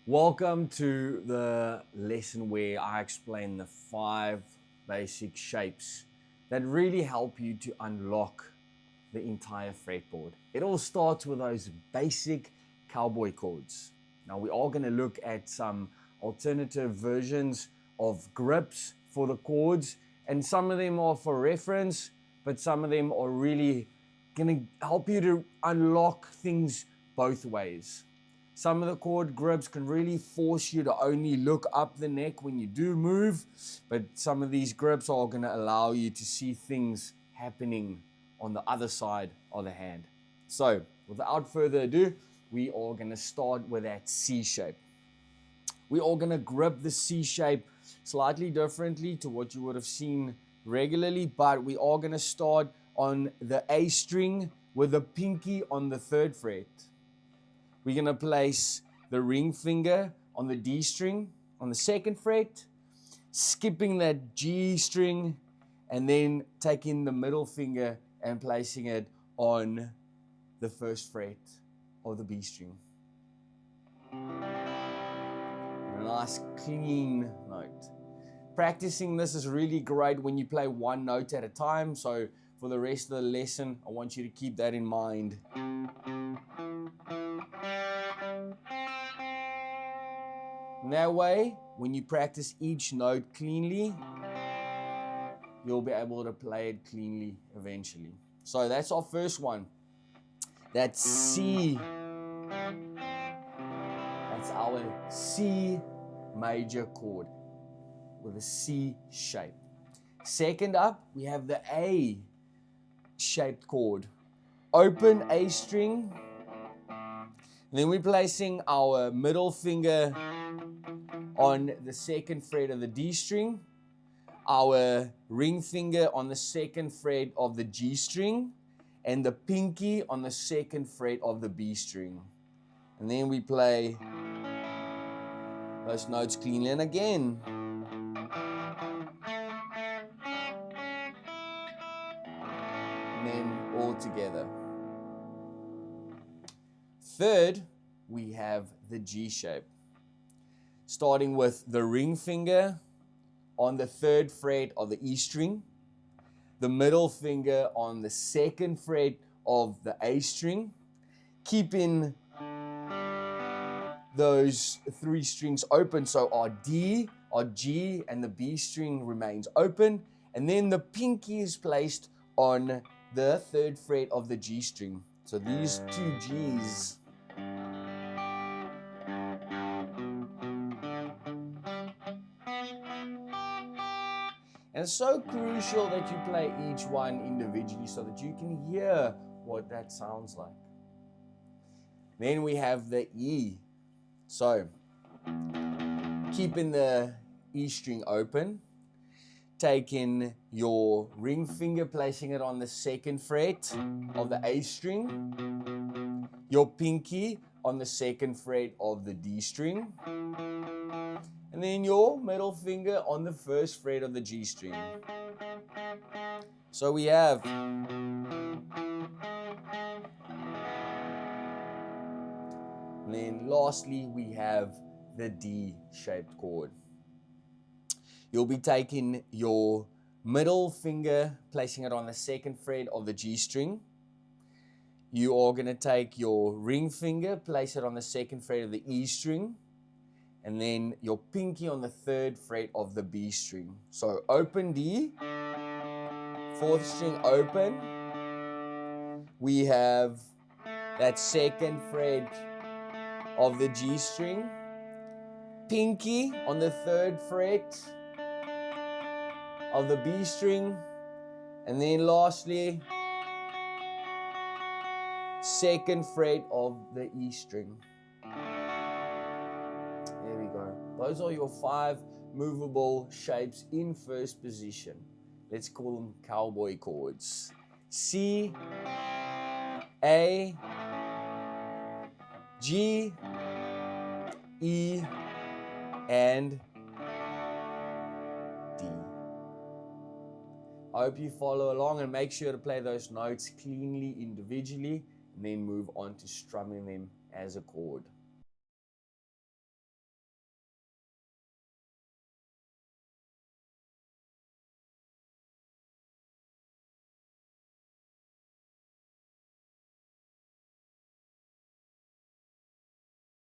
Welcome to the lesson where I explain the 5 basic shapes that really help you to unlock the entire fretboard. It all starts with those basic cowboy chords. Now we are going to look at some alternative versions of grips for the chords, and some of them are for reference, but some of them are really going to help you to unlock things both ways. Some of the chord grips can really force you to only look up the neck when you do move, but some of these grips are going to allow you to see things happening on the other side of the hand. So, without further ado, we are going to start with that C shape. We are going to grip the C shape slightly differently to what you would have seen regularly, but we are going to start on the A string with the pinky on the 3rd fret. We're going to place the ring finger on the D string on the 2nd fret, skipping that G string, and then taking the middle finger and placing it on the 1st fret of the B string. A nice clean note. Practicing this is really great when you play one note at a time, so for the rest of the lesson, I want you to keep that in mind. That way, when you practice each note cleanly, you'll be able to play it cleanly eventually. So that's our first one. That's C. That's our C major chord with a C shape. Second up, we have the A shaped chord. Open A string. Then we're placing our middle finger on the 2nd fret of the D string, our ring finger on the 2nd fret of the G string, and the pinky on the 2nd fret of the B string. And then we play those notes cleanly. And again, and then all together. Third, we have the G shape. Starting with the ring finger on the 3rd fret of the E string, the middle finger on the 2nd fret of the A string, keeping those 3 strings open, so our D, our G, and the B string remains open, and then the pinky is placed on the 3rd fret of the G string. So these 2 Gs. And it's so crucial that you play each one individually so that you can hear what that sounds like. Then we have the E. So, keeping the E string open, taking your ring finger, placing it on the 2nd fret of the A string, your pinky on the 2nd fret of the D string, and then your middle finger on the 1st fret of the G string. So we have and then lastly we have the D-shaped chord. You'll be taking your middle finger, placing it on the 2nd fret of the G string. You are going to take your ring finger, place it on the 2nd fret of the E string, and then your pinky on the 3rd fret of the B string. So open D, 4th string open. We have that 2nd fret of the G string, pinky on the 3rd fret of the B string, and then lastly 2nd fret of the E string. There we go. Those are your 5 movable shapes in first position. Let's call them cowboy chords. C, A, G, E, and D. I hope you follow along and make sure to play those notes cleanly individually and then move on to strumming them as a chord.